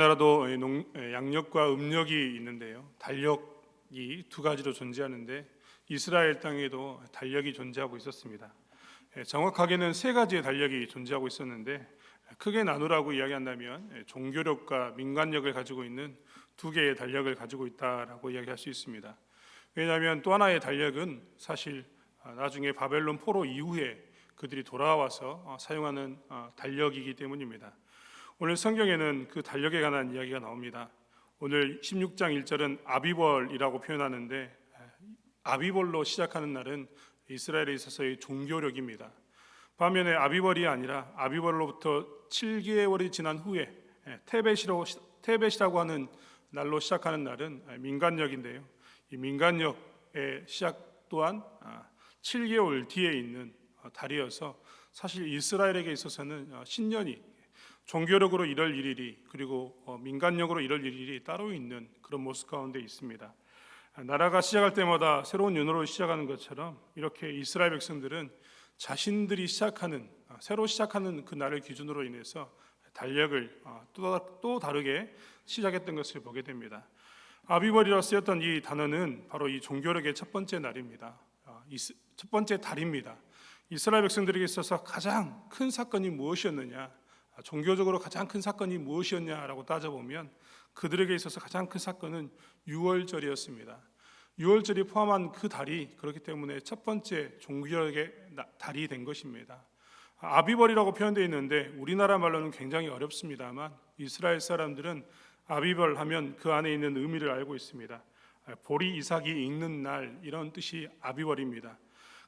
우리나라도 양력과 음력이 있는데요. 달력이 두 가지로 존재하는데 이스라엘 땅에도 달력이 존재하고 있었습니다. 정확하게는 세 가지의 달력이 존재하고 있었는데 크게 나누라고 이야기한다면 종교력과 민간력을 가지고 있는 두 개의 달력을 가지고 있다라고 이야기할 수 있습니다. 왜냐하면 또 하나의 달력은 사실 나중에 바벨론 포로 이후에 그들이 돌아와서 사용하는 달력이기 때문입니다. 오늘 성경에는 그 달력에 관한 이야기가 나옵니다. 오늘 16장 1절은 아비벌이라고 표현하는데 아비벌로 시작하는 날은 이스라엘에 있어서의 종교력입니다. 반면에 아비벌이 아니라 아비벌로부터 7개월이 지난 후에 테벳이라고 하는 날로 시작하는 날은 민간력인데요. 이 민간력의 시작 또한 7개월 뒤에 있는 달이어서 사실 이스라엘에게 있어서는 신년이 종교력으로 이럴 일일이 그리고 민간력으로 이럴 일일이 따로 있는 그런 모습 가운데 있습니다. 나라가 시작할 때마다 새로운 연호로 시작하는 것처럼 이렇게 이스라엘 백성들은 자신들이 새로 시작하는 그 날을 기준으로 인해서 달력을 또 다르게 시작했던 것을 보게 됩니다. 아비벌이라 쓰였던 이 단어는 바로 이 종교력의 첫 번째 날입니다. 첫 번째 달입니다. 이스라엘 백성들에게 있어서 가장 큰 사건이 무엇이었느냐, 종교적으로 가장 큰 사건이 무엇이었냐라고 따져보면 그들에게 있어서 가장 큰 사건은 유월절이었습니다. 유월절이 포함한 그 달이 그렇기 때문에 첫 번째 종교력의 달이 된 것입니다. 아비벌이라고 표현되어 있는데 우리나라 말로는 굉장히 어렵습니다만 이스라엘 사람들은 아비벌 하면 그 안에 있는 의미를 알고 있습니다. 보리 이삭이 익는 날, 이런 뜻이 아비벌입니다.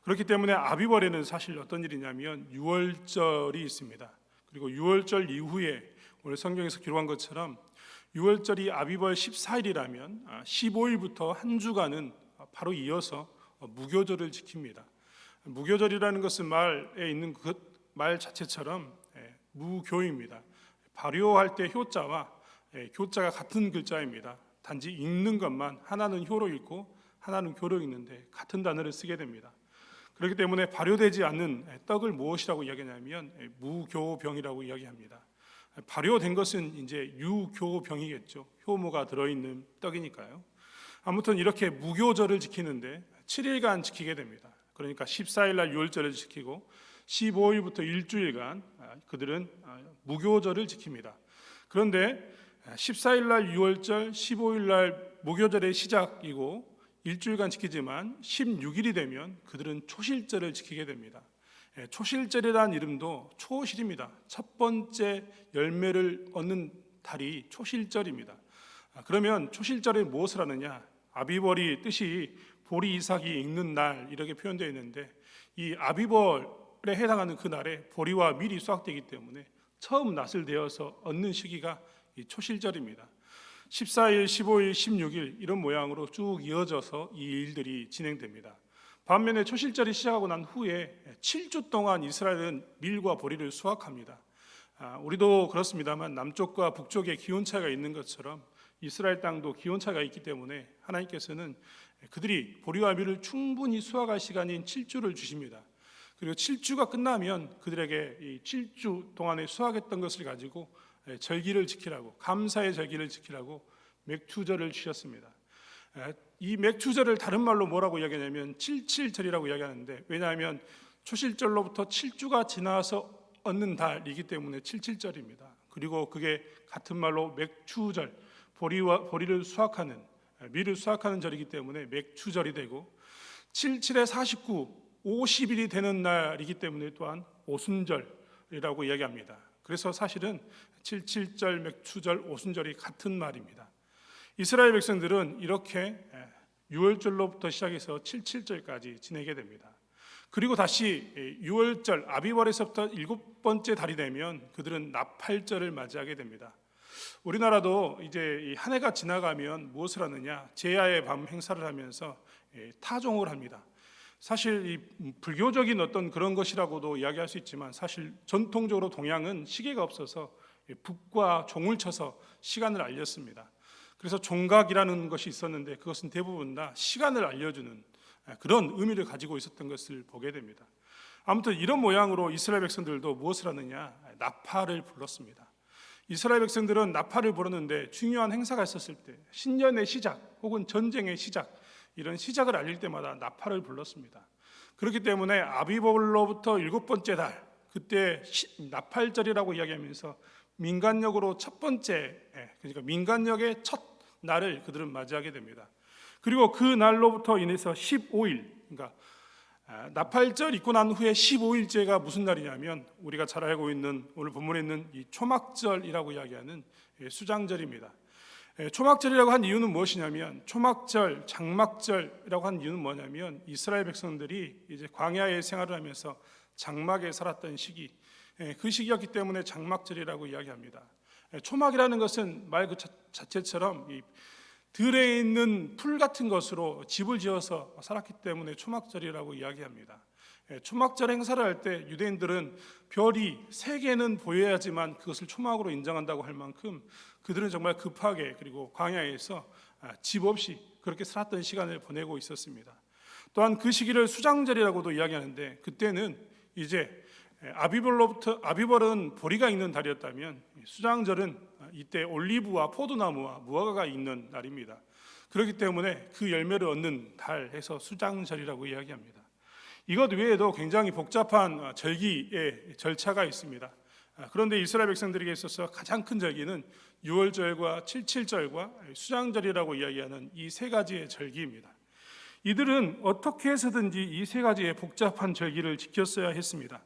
그렇기 때문에 아비벌에는 사실 어떤 일이냐면 유월절이 있습니다. 그리고 유월절 이후에 오늘 성경에서 기록한 것처럼 유월절이 아비벌 14일이라면 15일부터 한 주간은 바로 이어서 무교절을 지킵니다. 무교절이라는 것은 말에 있는 그 말 자체처럼 무교입니다. 발효할 때 효자와 교자가 같은 글자입니다. 단지 읽는 것만 하나는 효로 읽고 하나는 교로 읽는데 같은 단어를 쓰게 됩니다. 그렇기 때문에 발효되지 않는 떡을 무엇이라고 이야기하냐면 무교병이라고 이야기합니다. 발효된 것은 이제 유교병이겠죠. 효모가 들어있는 떡이니까요. 아무튼 이렇게 무교절을 지키는데 7일간 지키게 됩니다. 그러니까 14일 날 유월절을 지키고 15일부터 일주일간 그들은 무교절을 지킵니다. 그런데 14일 날 유월절, 15일 날 무교절의 시작이고 일주일간 지키지만 16일이 되면 그들은 초실절을 지키게 됩니다. 초실절이라는 이름도 초실입니다. 첫 번째 열매를 얻는 달이 초실절입니다. 그러면 초실절에 무엇을 하느냐? 아비벌이 뜻이 보리 이삭이 익는 날 이렇게 표현되어 있는데 이 아비벌에 해당하는 그 날에 보리와 밀이 수확되기 때문에 처음 낫을 되어서 얻는 시기가 이 초실절입니다. 14일, 15일, 16일 이런 모양으로 쭉 이어져서 이 일들이 진행됩니다. 반면에 초실절이 시작하고 난 후에 7주 동안 이스라엘은 밀과 보리를 수확합니다. 우리도 그렇습니다만 남쪽과 북쪽에 기온 차이가 있는 것처럼 이스라엘 땅도 기온 차이가 있기 때문에 하나님께서는 그들이 보리와 밀을 충분히 수확할 시간인 7주를 주십니다. 그리고 7주가 끝나면 그들에게 이 7주 동안에 수확했던 것을 가지고 절기를 지키라고, 감사의 절기를 지키라고 맥추절을 주셨습니다. 이 맥추절을 다른 말로 뭐라고 이야기하냐면 77절이라고 이야기하는데, 왜냐하면 초실절로부터 7주가 지나서 얻는 달이기 때문에 77절입니다. 그리고 그게 같은 말로 맥추절, 보리를 수확하는, 밀을 수확하는 절이기 때문에 맥추절이 되고, 77에 49, 50일이 되는 날이기 때문에 또한 오순절이라고 이야기합니다. 그래서 사실은 77절, 맥추절, 오순절이 같은 말입니다. 이스라엘 백성들은 이렇게 유월절로부터 시작해서 77절까지 지내게 됩니다. 그리고 다시 유월절 아비벌에서부터 7번째 달이 되면 그들은 나팔절을 맞이하게 됩니다. 우리나라도 이제 한 해가 지나가면 무엇을 하느냐? 제야의 밤 행사를 하면서 타종을 합니다. 사실 이 불교적인 어떤 그런 것이라고도 이야기할 수 있지만 사실 전통적으로 동양은 시계가 없어서 북과 종을 쳐서 시간을 알렸습니다. 그래서 종각이라는 것이 있었는데 그것은 대부분 다 시간을 알려주는 그런 의미를 가지고 있었던 것을 보게 됩니다. 아무튼 이런 모양으로 이스라엘 백성들도 무엇을 하느냐? 나팔을 불렀습니다. 이스라엘 백성들은 나팔을 불었는데 중요한 행사가 있었을 때, 신년의 시작 혹은 전쟁의 시작, 이런 시작을 알릴 때마다 나팔을 불렀습니다. 그렇기 때문에 아비벌로부터 7번째 달, 그때 나팔절이라고 이야기하면서 민간역으로 첫 번째, 그러니까 민간역의 첫 날을 그들은 맞이하게 됩니다. 그리고 그 날로부터 인해서 15일, 그러니까 나팔절 있고 난 후에 15일째가 무슨 날이냐면 우리가 잘 알고 있는 오늘 본문에 있는 이 초막절이라고 이야기하는 수장절입니다. 초막절이라고 한 이유는 무엇이냐면, 초막절, 장막절이라고 한 이유는 뭐냐면 이스라엘 백성들이 이제 광야의 생활을 하면서 장막에 살았던 시기, 그 시기였기 때문에 장막절이라고 이야기합니다. 초막이라는 것은 말 그 자체처럼 이 들에 있는 풀 같은 것으로 집을 지어서 살았기 때문에 초막절이라고 이야기합니다. 초막절 행사를 할 때 유대인들은 별이 3개는 보여야지만 그것을 초막으로 인정한다고 할 만큼 그들은 정말 급하게 그리고 광야에서 집 없이 그렇게 살았던 시간을 보내고 있었습니다. 또한 그 시기를 수장절이라고도 이야기하는데, 그때는 이제 아비벌은 보리가 있는 달이었다면 수장절은 이때 올리브와 포도나무와 무화과가 있는 날입니다. 그렇기 때문에 그 열매를 얻는 달 해서 수장절이라고 이야기합니다. 이것 외에도 굉장히 복잡한 절기의 절차가 있습니다. 그런데 이스라엘 백성들에게 있어서 가장 큰 절기는 유월절과 칠칠절과 수장절이라고 이야기하는 이 3가지의 절기입니다. 이들은 어떻게 해서든지 이 3가지의 복잡한 절기를 지켰어야 했습니다.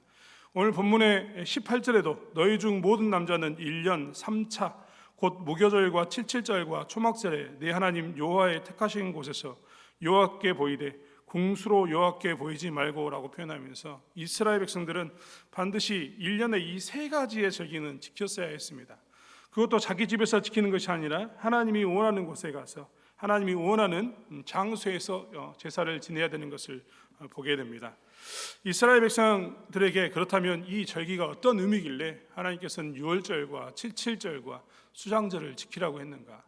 오늘 본문의 18절에도 너희 중 모든 남자는 1년 3차 곧 무교절과 칠칠절과 초막절에 내 하나님 여호와의 택하신 곳에서 여호와께 보이되 궁수로 여호와께 보이지 말고라고 표현하면서 이스라엘 백성들은 반드시 1년에 이 3가지의 절기는 지켰어야 했습니다. 그것도 자기 집에서 지키는 것이 아니라 하나님이 원하는 곳에 가서 하나님이 원하는 장소에서 제사를 지내야 되는 것을 보게 됩니다. 이스라엘 백성들에게 그렇다면 이 절기가 어떤 의미길래 하나님께서는 유월절과 칠칠절과 수장절을 지키라고 했는가?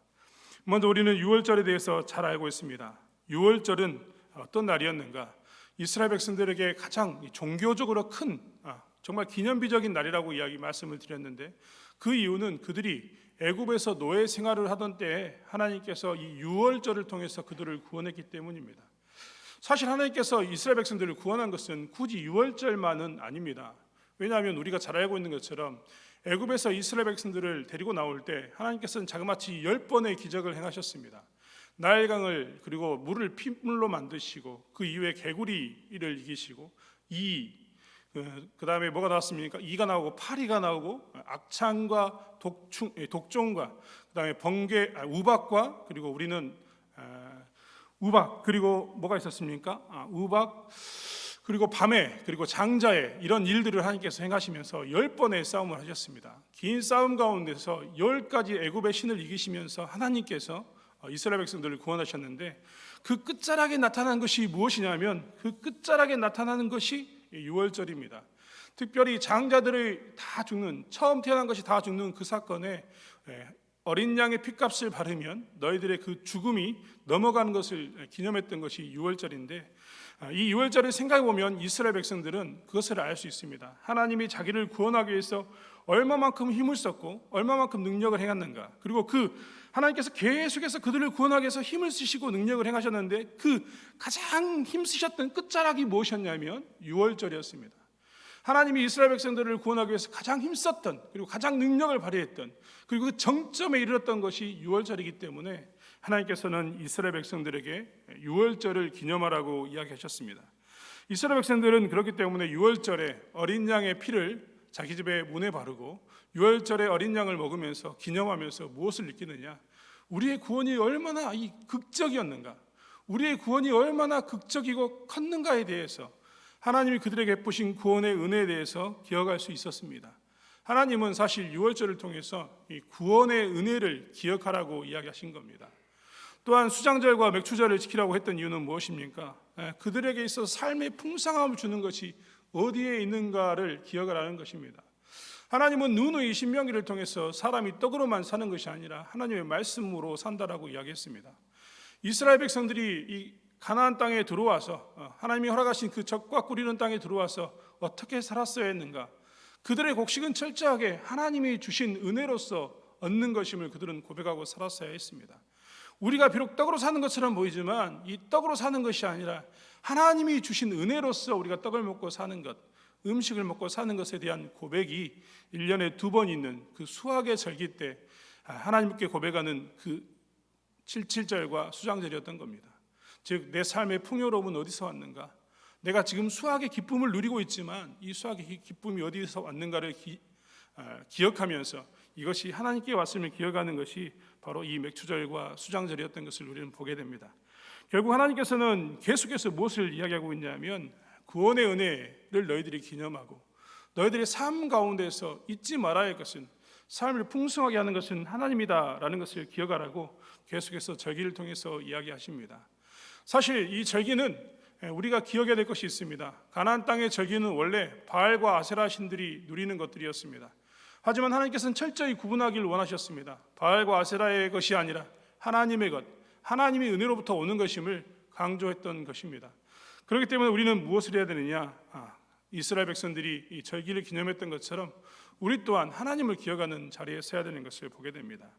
먼저 우리는 유월절에 대해서 잘 알고 있습니다. 유월절은 어떤 날이었는가? 이스라엘 백성들에게 가장 종교적으로 큰 정말 기념비적인 날이라고 말씀을 드렸는데, 그 이유는 그들이 애굽에서 노예 생활을 하던 때에 하나님께서 이 유월절을 통해서 그들을 구원했기 때문입니다. 사실 하나님께서 이스라엘 백성들을 구원한 것은 굳이 유월절만은 아닙니다. 왜냐하면 우리가 잘 알고 있는 것처럼 애굽에서 이스라엘 백성들을 데리고 나올 때 하나님께서는 자그마치 10번의 기적을 행하셨습니다. 나일강을 그리고 물을 핏물로 만드시고 그 이후에 개구리를 이기시고 그 다음에 뭐가 나왔습니까? 이가 나오고 파리가 나오고 악창과 독종과 그 다음에 번개, 우박과 그리고 우리는 우박, 그리고 뭐가 있었습니까? 우박, 그리고 밤에, 그리고 장자에, 이런 일들을 하나님께서 행하시면서 10번의 싸움을 하셨습니다. 긴 싸움 가운데서 10가지 애굽의 신을 이기시면서 하나님께서 이스라엘 백성들을 구원하셨는데, 그 끝자락에 나타난 것이 무엇이냐면 그 끝자락에 나타나는 것이 유월절입니다. 특별히 장자들이 다 죽는, 처음 태어난 것이 다 죽는 그 사건에 어린 양의 핏값을 바르면 너희들의 그 죽음이 넘어가는 것을 기념했던 것이 유월절인데, 이 유월절을 생각해 보면 이스라엘 백성들은 그것을 알 수 있습니다. 하나님이 자기를 구원하기 위해서 얼마만큼 힘을 썼고 얼마만큼 능력을 행했는가, 그리고 그 하나님께서 계속해서 그들을 구원하기 위해서 힘을 쓰시고 능력을 행하셨는데 그 가장 힘쓰셨던 끝자락이 무엇이었냐면 유월절이었습니다. 하나님이 이스라엘 백성들을 구원하기 위해서 가장 힘썼던, 그리고 가장 능력을 발휘했던, 그리고 그 정점에 이르렀던 것이 유월절이기 때문에 하나님께서는 이스라엘 백성들에게 유월절을 기념하라고 이야기하셨습니다. 이스라엘 백성들은 그렇기 때문에 유월절에 어린 양의 피를 자기 집에 문에 바르고 유월절에 어린 양을 먹으면서 기념하면서 무엇을 느끼느냐? 우리의 구원이 얼마나 극적이었는가? 우리의 구원이 얼마나 극적이고 컸는가에 대해서 하나님이 그들에게 베푸신 구원의 은혜에 대해서 기억할 수 있었습니다. 하나님은 사실 유월절을 통해서 이 구원의 은혜를 기억하라고 이야기하신 겁니다. 또한 수장절과 맥추절을 지키라고 했던 이유는 무엇입니까? 그들에게 있어서 삶의 풍성함을 주는 것이 어디에 있는가를 기억을 하는 것입니다. 하나님은 누누이 신명기를 통해서 사람이 떡으로만 사는 것이 아니라 하나님의 말씀으로 산다라고 이야기했습니다. 이스라엘 백성들이 이 가나안 땅에 들어와서 하나님이 허락하신 그 젖과 꿀 이는 땅에 들어와서 어떻게 살았어야 했는가? 그들의 곡식은 철저하게 하나님이 주신 은혜로서 얻는 것임을 그들은 고백하고 살았어야 했습니다. 우리가 비록 떡으로 사는 것처럼 보이지만 이 떡으로 사는 것이 아니라 하나님이 주신 은혜로서 우리가 떡을 먹고 사는 것, 음식을 먹고 사는 것에 대한 고백이 1년에 2번 있는 그 수확의 절기 때 하나님께 고백하는 그 77절과 수장절이었던 겁니다. 즉, 내 삶의 풍요로움은 어디서 왔는가? 내가 지금 수확의 기쁨을 누리고 있지만 이 수확의 기쁨이 어디서 왔는가를 기억하면서 이것이 하나님께 왔음을 기억하는 것이 바로 이 맥추절과 수장절이었던 것을 우리는 보게 됩니다. 결국 하나님께서는 계속해서 무엇을 이야기하고 있냐면 구원의 은혜를 너희들이 기념하고 너희들의 삶 가운데서 잊지 말아야 할 것은, 삶을 풍성하게 하는 것은 하나님이다라는 것을 기억하라고 계속해서 절기를 통해서 이야기하십니다. 사실 이 절기는 우리가 기억해야 될 것이 있습니다. 가나안 땅의 절기는 원래 바알과 아세라 신들이 누리는 것들이었습니다. 하지만 하나님께서는 철저히 구분하기를 원하셨습니다. 바알과 아세라의 것이 아니라 하나님의 것, 하나님이 은혜로부터 오는 것임을 강조했던 것입니다. 그렇기 때문에 우리는 무엇을 해야 되느냐? 이스라엘 백성들이 이 절기를 기념했던 것처럼 우리 또한 하나님을 기억하는 자리에 서야 되는 것을 보게 됩니다.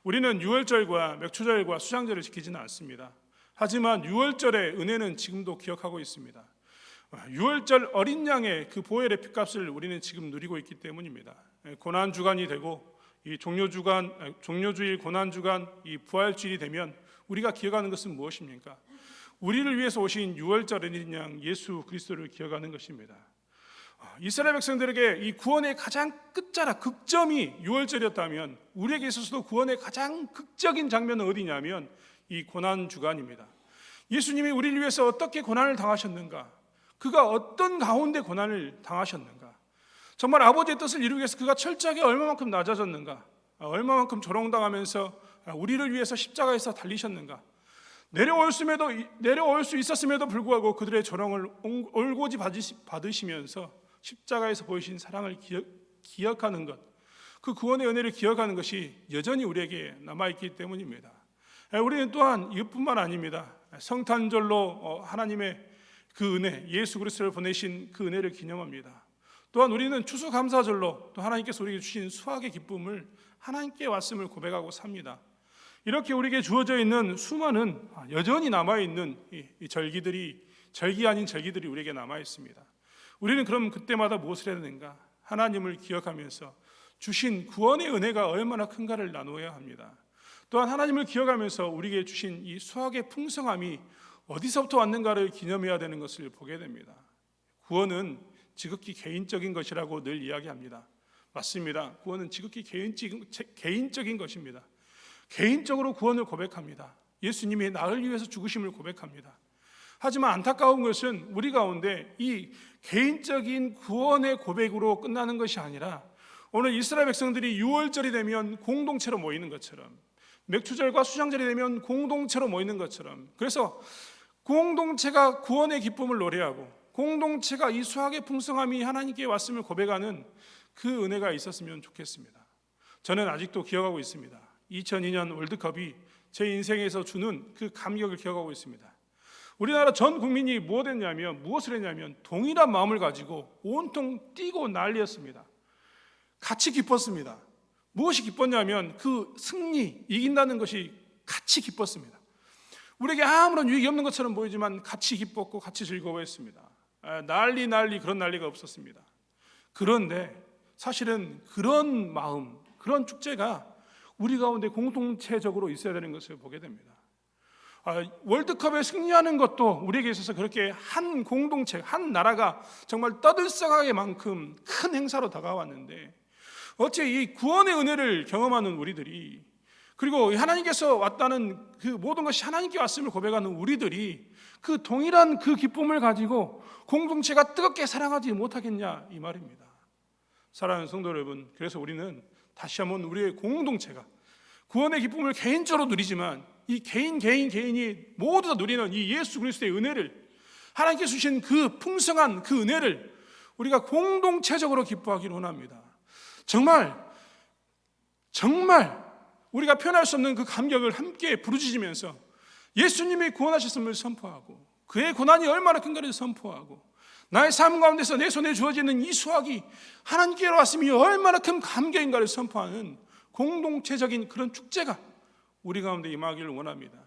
우리는 유월절과 맥추절과 수장절을 지키지는 않습니다. 하지만 유월절의 은혜는 지금도 기억하고 있습니다. 유월절 어린 양의 그 보혈의 피값을 우리는 지금 누리고 있기 때문입니다. 고난 주간이 되고 이 종료주일 고난 주간 이 부활주일이 되면 우리가 기억하는 것은 무엇입니까? 우리를 위해서 오신 유월절 어린 양 예수 그리스도를 기억하는 것입니다. 이스라엘 백성들에게 이 구원의 가장 끝자락 극점이 유월절이었다면 우리에게 있어서도 구원의 가장 극적인 장면은 어디냐면 이 고난 주간입니다. 예수님이 우리를 위해서 어떻게 고난을 당하셨는가? 그가 어떤 가운데 고난을 당하셨는가? 정말 아버지의 뜻을 이루기 위해서 그가 철저하게 얼마만큼 낮아졌는가? 얼마만큼 조롱당하면서 우리를 위해서 십자가에서 달리셨는가? 내려올 수 있었음에도 불구하고 그들의 조롱을 올고지 받으시면서 십자가에서 보이신 사랑을 기억하는 것, 그 구원의 은혜를 기억하는 것이 여전히 우리에게 남아있기 때문입니다. 우리는 또한 이것뿐만 아닙니다. 성탄절로 하나님의 그 은혜, 예수 그리스도를 보내신 그 은혜를 기념합니다. 또한 우리는 추수감사절로 또 하나님께서 우리에게 주신 수확의 기쁨을 하나님께 왔음을 고백하고 삽니다. 이렇게 우리에게 주어져 있는 수많은 여전히 남아있는 이 절기들이, 절기 아닌 절기들이 우리에게 남아있습니다. 우리는 그럼 그때마다 무엇을 해야 되는가? 하나님을 기억하면서 주신 구원의 은혜가 얼마나 큰가를 나누어야 합니다. 또한 하나님을 기억하면서 우리에게 주신 이 수확의 풍성함이 어디서부터 왔는가를 기념해야 되는 것을 보게 됩니다. 구원은 지극히 개인적인 것이라고 늘 이야기합니다. 맞습니다. 구원은 지극히 개인적인 것입니다. 개인적으로 구원을 고백합니다. 예수님이 나를 위해서 죽으심을 고백합니다. 하지만 안타까운 것은 우리 가운데 이 개인적인 구원의 고백으로 끝나는 것이 아니라 오늘 이스라엘 백성들이 유월절이 되면 공동체로 모이는 것처럼, 맥추절과 수장절이 되면 공동체로 모이는 것처럼, 그래서 공동체가 구원의 기쁨을 노래하고 공동체가 이 수확의 풍성함이 하나님께 왔음을 고백하는 그 은혜가 있었으면 좋겠습니다. 저는 아직도 기억하고 있습니다. 2002년 월드컵이 제 인생에서 주는 그 감격을 기억하고 있습니다. 우리나라 전 국민이 무엇을 했냐면 동일한 마음을 가지고 온통 뛰고 난리였습니다. 같이 기뻤습니다. 무엇이 기뻤냐면 그 승리, 이긴다는 것이 같이 기뻤습니다. 우리에게 아무런 유익이 없는 것처럼 보이지만 같이 기뻤고 같이 즐거워했습니다. 난리 그런 난리가 없었습니다. 그런데 사실은 그런 마음, 그런 축제가 우리 가운데 공동체적으로 있어야 되는 것을 보게 됩니다. 월드컵에 승리하는 것도 우리에게 있어서 그렇게 한 공동체, 한 나라가 정말 떠들썩하게 만큼 큰 행사로 다가왔는데, 어째 이 구원의 은혜를 경험하는 우리들이, 그리고 하나님께서 왔다는 그 모든 것이 하나님께 왔음을 고백하는 우리들이 그 동일한 그 기쁨을 가지고 공동체가 뜨겁게 사랑하지 못하겠냐, 이 말입니다. 사랑하는 성도 여러분, 그래서 우리는 다시 한번 우리의 공동체가 구원의 기쁨을 개인적으로 누리지만 이 개인이 모두 다 누리는 이 예수 그리스도의 은혜를, 하나님께서 주신 그 풍성한 그 은혜를 우리가 공동체적으로 기뻐하기를 원합니다. 정말 우리가 표현할 수 없는 그 감격을 함께 부르짖으면서 예수님이 구원하셨음을 선포하고 그의 고난이 얼마나 큰가를 선포하고 나의 삶 가운데서 내 손에 주어지는 이 수확이 하나님께로 왔음이 얼마나 큰 감격인가를 선포하는 공동체적인 그런 축제가 우리 가운데 임하기를 원합니다.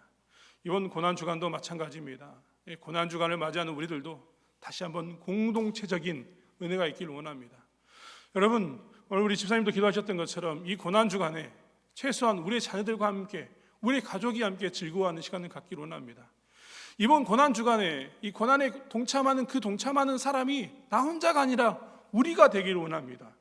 이번 고난주간도 마찬가지입니다. 고난주간을 맞이하는 우리들도 다시 한번 공동체적인 은혜가 있기를 원합니다. 여러분, 오늘 우리 집사님도 기도하셨던 것처럼 이 고난주간에 최소한 우리의 자녀들과 함께, 우리 가족이 함께 즐거워하는 시간을 갖기를 원합니다. 이번 고난주간에 이 고난에 동참하는 그 동참하는 사람이 나 혼자가 아니라 우리가 되기를 원합니다.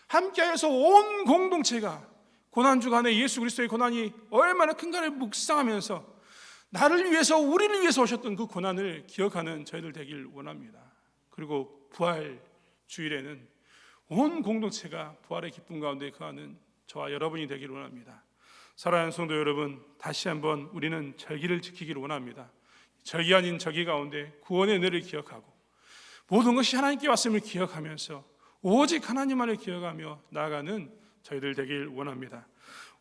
함께하여서 온 공동체가 고난주간에 예수 그리스도의 고난이 얼마나 큰가를 묵상하면서 나를 위해서, 우리를 위해서 오셨던 그 고난을 기억하는 저희들 되길 원합니다. 그리고 부활 주일에는 온 공동체가 부활의 기쁨 가운데 거하는 저와 여러분이 되기를 원합니다. 사랑하는 성도 여러분, 다시 한번 우리는 절기를 지키기를 원합니다. 절기 아닌 절기 가운데 구원의 은혜를 기억하고 모든 것이 하나님께 왔음을 기억하면서 오직 하나님만을 기억하며 나아가는 저희들 되길 원합니다.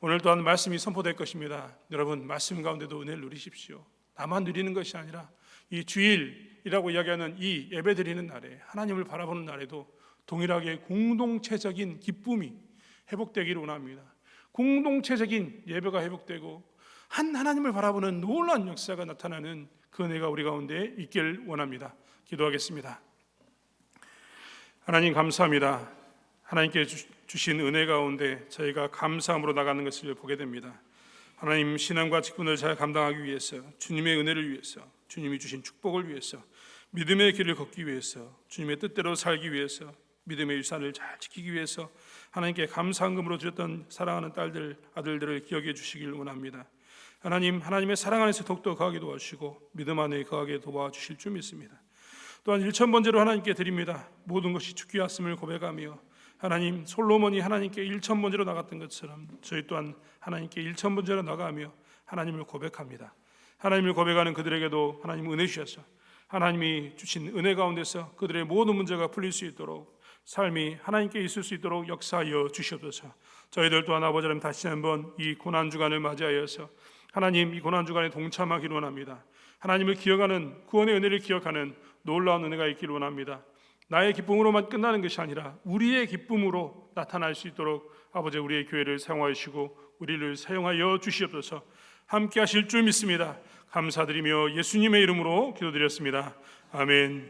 오늘 또한 말씀이 선포될 것입니다. 여러분, 말씀 가운데도 은혜를 누리십시오. 나만 누리는 것이 아니라 이 주일이라고 이야기하는 이 예배드리는 날에, 하나님을 바라보는 날에도 동일하게 공동체적인 기쁨이 회복되기를 원합니다. 공동체적인 예배가 회복되고 한 하나님을 바라보는 놀라운 역사가 나타나는 그 은혜가 우리 가운데 있기를 원합니다. 기도하겠습니다. 하나님 감사합니다. 하나님께 주신 은혜 가운데 저희가 감사함으로 나가는 것을 보게 됩니다. 하나님, 신앙과 직분을 잘 감당하기 위해서, 주님의 은혜를 위해서, 주님이 주신 축복을 위해서, 믿음의 길을 걷기 위해서, 주님의 뜻대로 살기 위해서, 믿음의 유산을 잘 지키기 위해서 하나님께 감사함으로 드렸던 사랑하는 딸들, 아들들을 기억해 주시길 원합니다. 하나님, 하나님의 사랑 안에서 더욱더 거하게 도와주시고 믿음 안에 거하게 도와주실 줄 믿습니다. 또한 1,000번째로 하나님께 드립니다. 모든 것이 주께 왔음을 고백하며, 하나님, 솔로몬이 하나님께 1,000번째로 나갔던 것처럼 저희 또한 하나님께 1,000번째로 나가며 하나님을 고백합니다. 하나님을 고백하는 그들에게도 하나님 은혜 주셔서 하나님이 주신 은혜 가운데서 그들의 모든 문제가 풀릴 수 있도록, 삶이 하나님께 있을 수 있도록 역사하여 주시옵소서. 저희들 또한 아버지 하나님, 다시 한번 이 고난주간을 맞이하여서 하나님, 이 고난주간에 동참하기를 원합니다. 하나님을 기억하는, 구원의 은혜를 기억하는 놀라운 은혜가 있기를 원합니다. 나의 기쁨으로만 끝나는 것이 아니라 우리의 기쁨으로 나타날 수 있도록 아버지, 우리의 교회를 사용하시고 우리를 사용하여 주시옵소서. 함께 하실 줄 믿습니다. 감사드리며 예수님의 이름으로 기도드렸습니다. 아멘.